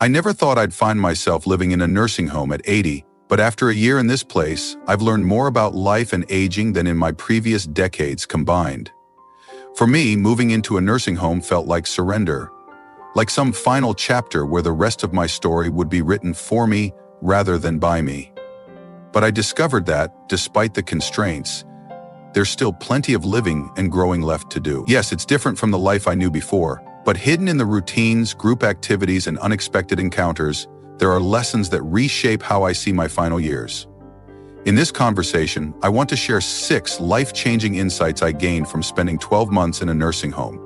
I never thought I'd find myself living in a nursing home at 80, but after a year in this place, I've learned more about life and aging than in my previous decades combined. For me, moving into a nursing home felt like surrender, like some final chapter where the rest of my story would be written for me rather than by me. But I discovered that, despite the constraints, there's still plenty of living and growing left to do. Yes, it's different from the life I knew before, but hidden in the routines, group activities, and unexpected encounters, there are lessons that reshape how I see my final years. In this conversation, I want to share 6 life-changing insights I gained from spending 12 months in a nursing home.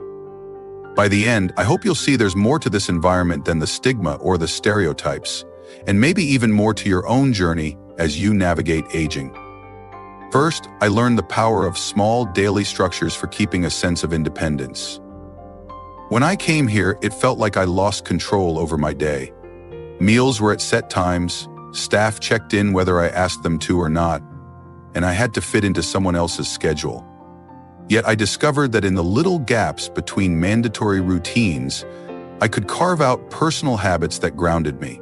By the end, I hope you'll see there's more to this environment than the stigma or the stereotypes, and maybe even more to your own journey as you navigate aging. First, I learned the power of small daily structures for keeping a sense of independence. When I came here, it felt like I lost control over my day. Meals were at set times, staff checked in whether I asked them to or not, and I had to fit into someone else's schedule. Yet I discovered that in the little gaps between mandatory routines, I could carve out personal habits that grounded me.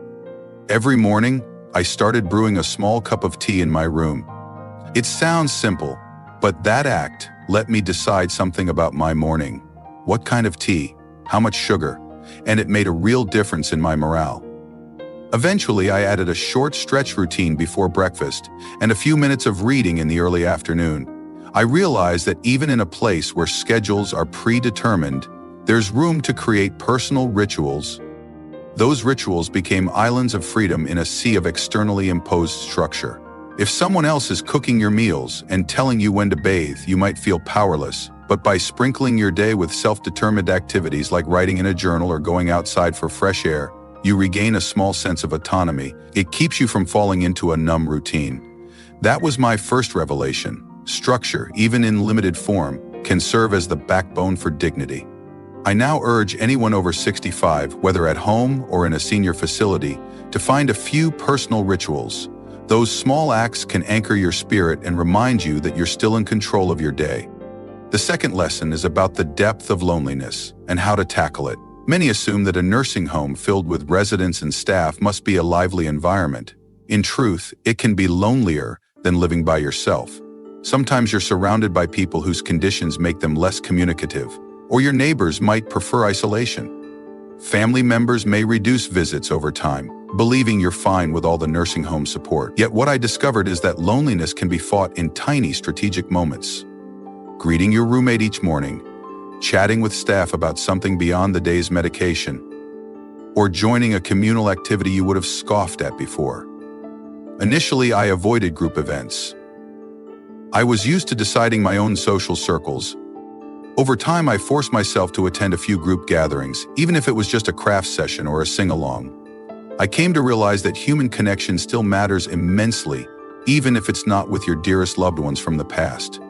Every morning, I started brewing a small cup of tea in my room. It sounds simple, but that act let me decide something about my morning. What kind of tea, how much sugar, and it made a real difference in my morale. Eventually, I added a short stretch routine before breakfast and a few minutes of reading in the early afternoon. I realized that even in a place where schedules are predetermined, there's room to create personal rituals. Those rituals became islands of freedom in a sea of externally imposed structure. If someone else is cooking your meals and telling you when to bathe, you might feel powerless, but by sprinkling your day with self-determined activities like writing in a journal or going outside for fresh air, you regain a small sense of autonomy. It keeps you from falling into a numb routine. That was my first revelation. Structure, even in limited form, can serve as the backbone for dignity. I now urge anyone over 65, whether at home or in a senior facility, to find a few personal rituals. Those small acts can anchor your spirit and remind you that you're still in control of your day. The second lesson is about the depth of loneliness and how to tackle it. Many assume that a nursing home filled with residents and staff must be a lively environment. In truth, it can be lonelier than living by yourself. Sometimes you're surrounded by people whose conditions make them less communicative, or your neighbors might prefer isolation. Family members may reduce visits over time, believing you're fine with all the nursing home support. Yet what I discovered is that loneliness can be fought in tiny strategic moments. Greeting your roommate each morning, chatting with staff about something beyond the day's medication, or joining a communal activity you would have scoffed at before. Initially, I avoided group events. I was used to deciding my own social circles. Over time, I forced myself to attend a few group gatherings, even if it was just a craft session or a sing-along. I came to realize that human connection still matters immensely, even if it's not with your dearest loved ones from the past.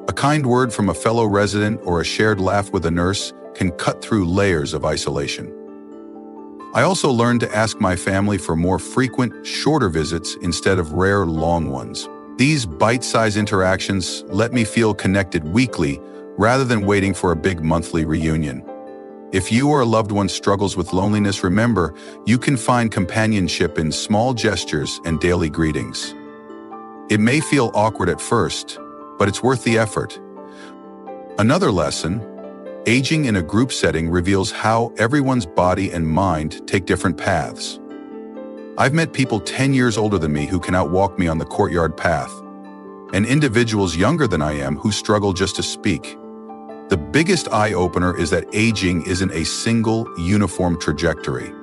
A kind word from a fellow resident or a shared laugh with a nurse can cut through layers of isolation. I also learned to ask my family for more frequent, shorter visits instead of rare, long ones. These bite-sized interactions let me feel connected weekly rather than waiting for a big monthly reunion. If you or a loved one struggles with loneliness, remember, you can find companionship in small gestures and daily greetings. It may feel awkward at first, but it's worth the effort. Another lesson, aging in a group setting reveals how everyone's body and mind take different paths. I've met people 10 years older than me who can outwalk me on the courtyard path, and individuals younger than I am who struggle just to speak. The biggest eye-opener is that aging isn't a single, uniform trajectory.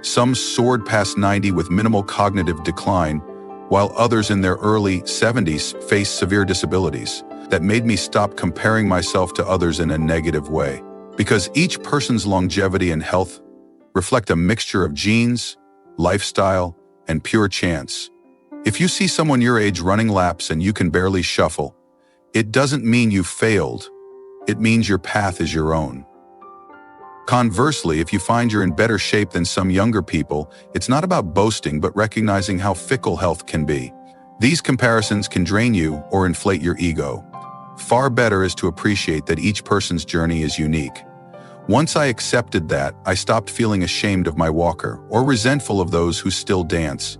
Some soared past 90 with minimal cognitive decline, while others in their early 70s face severe disabilities. That made me stop comparing myself to others in a negative way, because each person's longevity and health reflect a mixture of genes, lifestyle, and pure chance. If you see someone your age running laps and you can barely shuffle, it doesn't mean you failed. It means your path is your own. Conversely, if you find you're in better shape than some younger people, it's not about boasting but recognizing how fickle health can be. These comparisons can drain you or inflate your ego. Far better is to appreciate that each person's journey is unique. Once I accepted that, I stopped feeling ashamed of my walker or resentful of those who still dance.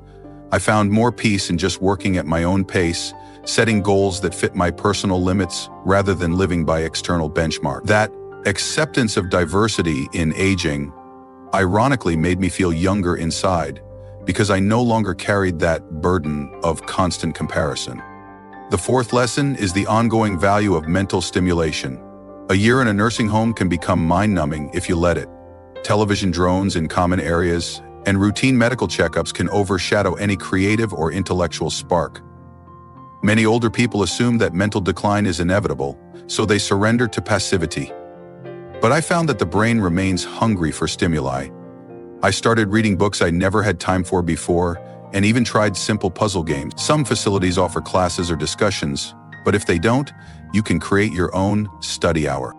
I found more peace in just working at my own pace, setting goals that fit my personal limits rather than living by external benchmarks. That acceptance of diversity in aging, ironically, made me feel younger inside because I no longer carried that burden of constant comparison. The fourth lesson is the ongoing value of mental stimulation. A year in a nursing home can become mind-numbing if you let it. Television drones in common areas and routine medical checkups can overshadow any creative or intellectual spark. Many older people assume that mental decline is inevitable, so they surrender to passivity. But I found that the brain remains hungry for stimuli. I started reading books I never had time for before, and even tried simple puzzle games. Some facilities offer classes or discussions, but if they don't, you can create your own study hour.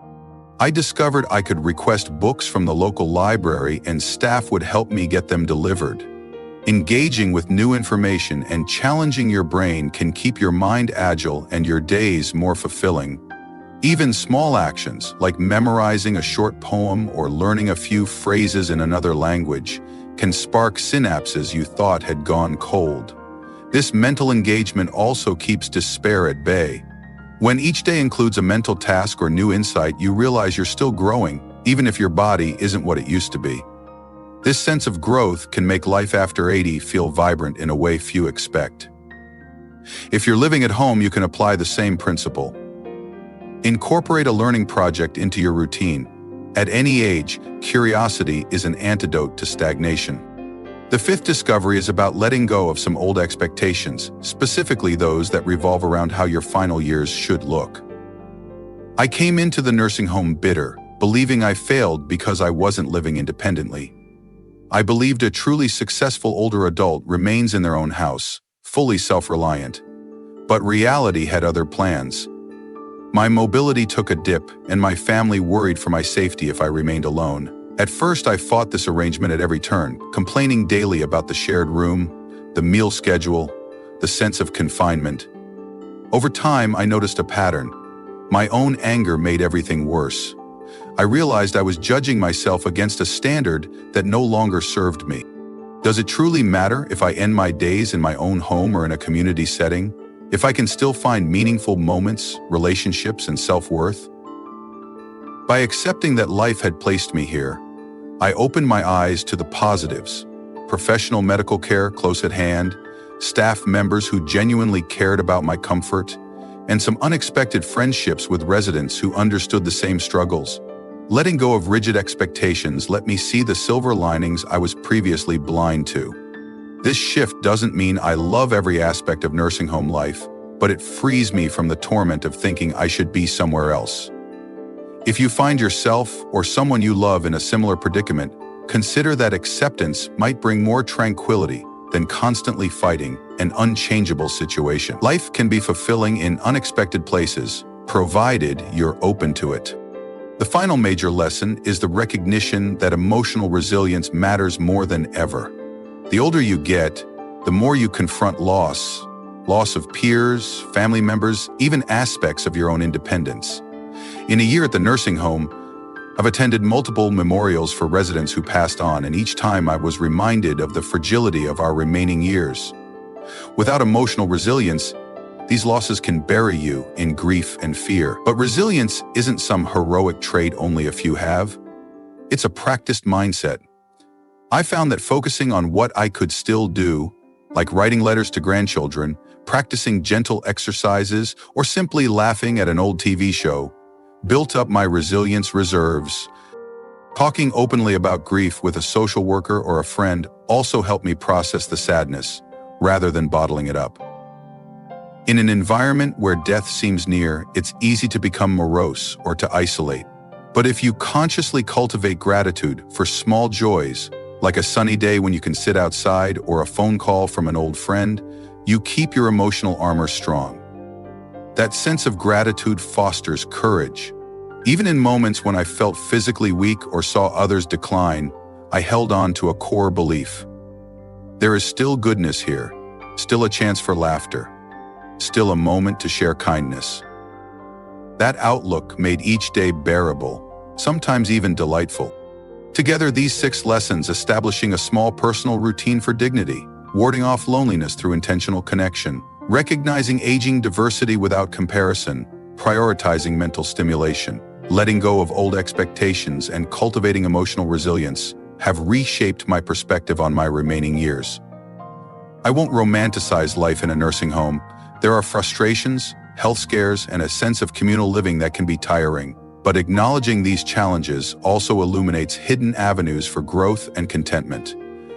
I discovered I could request books from the local library and staff would help me get them delivered. Engaging with new information and challenging your brain can keep your mind agile and your days more fulfilling. Even small actions, like memorizing a short poem or learning a few phrases in another language, can spark synapses you thought had gone cold. This mental engagement also keeps despair at bay. When each day includes a mental task or new insight, you realize you're still growing, even if your body isn't what it used to be. This sense of growth can make life after 80 feel vibrant in a way few expect. If you're living at home, you can apply the same principle. Incorporate a learning project into your routine. At any age, curiosity is an antidote to stagnation. The fifth discovery is about letting go of some old expectations, specifically those that revolve around how your final years should look. I came into the nursing home bitter, believing I failed because I wasn't living independently. I believed a truly successful older adult remains in their own house, fully self-reliant. But reality had other plans. My mobility took a dip, and my family worried for my safety if I remained alone. At first, I fought this arrangement at every turn, complaining daily about the shared room, the meal schedule, the sense of confinement. Over time, I noticed a pattern. My own anger made everything worse. I realized I was judging myself against a standard that no longer served me. Does it truly matter if I end my days in my own home or in a community setting? If I can still find meaningful moments, relationships, and self-worth? By accepting that life had placed me here, I opened my eyes to the positives: professional medical care close at hand, staff members who genuinely cared about my comfort, and some unexpected friendships with residents who understood the same struggles. Letting go of rigid expectations let me see the silver linings I was previously blind to. This shift doesn't mean I love every aspect of nursing home life, but it frees me from the torment of thinking I should be somewhere else. If you find yourself or someone you love in a similar predicament, consider that acceptance might bring more tranquility than constantly fighting an unchangeable situation. Life can be fulfilling in unexpected places, provided you're open to it. The final major lesson is the recognition that emotional resilience matters more than ever. The older you get, the more you confront loss of peers, family members, even aspects of your own independence. In a year at the nursing home, I've attended multiple memorials for residents who passed on, and each time I was reminded of the fragility of our remaining years. Without emotional resilience, these losses can bury you in grief and fear. But resilience isn't some heroic trait only a few have. It's a practiced mindset. I found that focusing on what I could still do, like writing letters to grandchildren, practicing gentle exercises, or simply laughing at an old TV show, built up my resilience reserves. Talking openly about grief with a social worker or a friend also helped me process the sadness, rather than bottling it up. In an environment where death seems near, it's easy to become morose or to isolate. But if you consciously cultivate gratitude for small joys, like a sunny day when you can sit outside or a phone call from an old friend, you keep your emotional armor strong. That sense of gratitude fosters courage. Even in moments when I felt physically weak or saw others decline, I held on to a core belief. There is still goodness here, still a chance for laughter, still a moment to share kindness. That outlook made each day bearable, sometimes even delightful. Together, these 6 lessons establishing a small personal routine for dignity, warding off loneliness through intentional connection, recognizing aging diversity without comparison, prioritizing mental stimulation, letting go of old expectations, and cultivating emotional resilience have reshaped my perspective on my remaining years. I won't romanticize life in a nursing home. There are frustrations, health scares, and a sense of communal living that can be tiring. But acknowledging these challenges also illuminates hidden avenues for growth and contentment.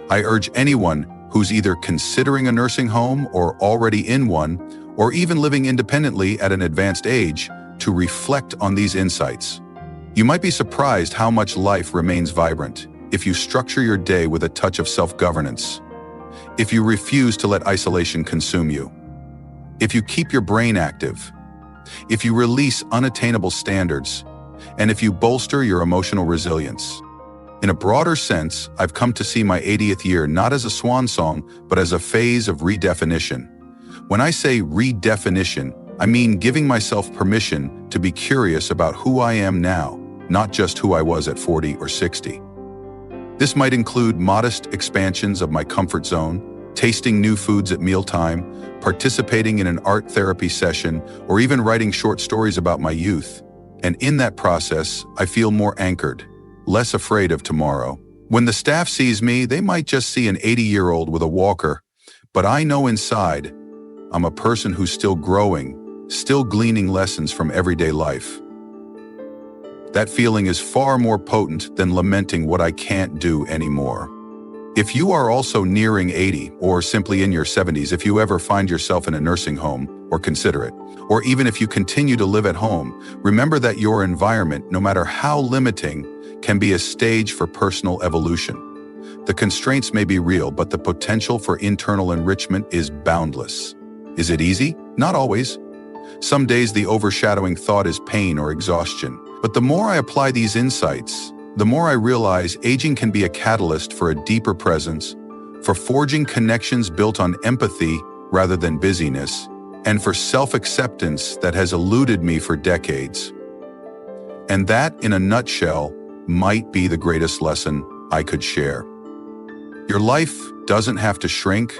I urge anyone who's either considering a nursing home or already in one, or even living independently at an advanced age, to reflect on these insights. You might be surprised how much life remains vibrant if you structure your day with a touch of self-governance, if you refuse to let isolation consume you, if you keep your brain active, if you release unattainable standards, and if you bolster your emotional resilience. In a broader sense, I've come to see my 80th year not as a swan song, but as a phase of redefinition. When I say redefinition, I mean giving myself permission to be curious about who I am now, not just who I was at 40 or 60. This might include modest expansions of my comfort zone, tasting new foods at mealtime, participating in an art therapy session, or even writing short stories about my youth. And in that process, I feel more anchored, less afraid of tomorrow. When the staff sees me, they might just see an 80-year-old with a walker, but I know inside, I'm a person who's still growing, still gleaning lessons from everyday life. That feeling is far more potent than lamenting what I can't do anymore. If you are also nearing 80 or simply in your 70s, if you ever find yourself in a nursing home or consider it, or even if you continue to live at home, remember that your environment, no matter how limiting, can be a stage for personal evolution. The constraints may be real, but the potential for internal enrichment is boundless. Is it easy? Not always. Some days the overshadowing thought is pain or exhaustion. But the more I apply these insights, the more I realize aging can be a catalyst for a deeper presence, for forging connections built on empathy rather than busyness, and for self-acceptance that has eluded me for decades. And that, in a nutshell, might be the greatest lesson I could share. Your life doesn't have to shrink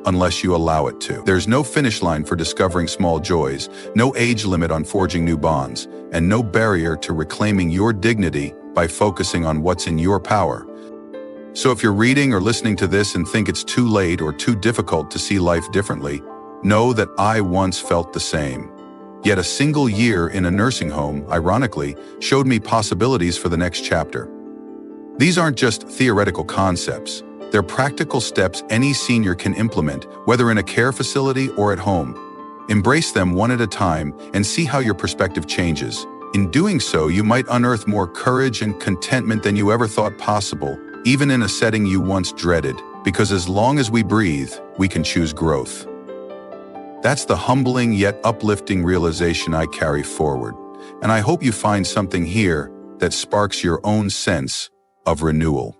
unless you allow it to. There's no finish line for discovering small joys, no age limit on forging new bonds, and no barrier to reclaiming your dignity by focusing on what's in your power. So if you're reading or listening to this and think it's too late or too difficult to see life differently, know that I once felt the same. Yet a single year in a nursing home, ironically, showed me possibilities for the next chapter. These aren't just theoretical concepts. They're practical steps any senior can implement, whether in a care facility or at home. Embrace them one at a time and see how your perspective changes. In doing so, you might unearth more courage and contentment than you ever thought possible, even in a setting you once dreaded, because as long as we breathe, we can choose growth. That's the humbling yet uplifting realization I carry forward, and I hope you find something here that sparks your own sense of renewal.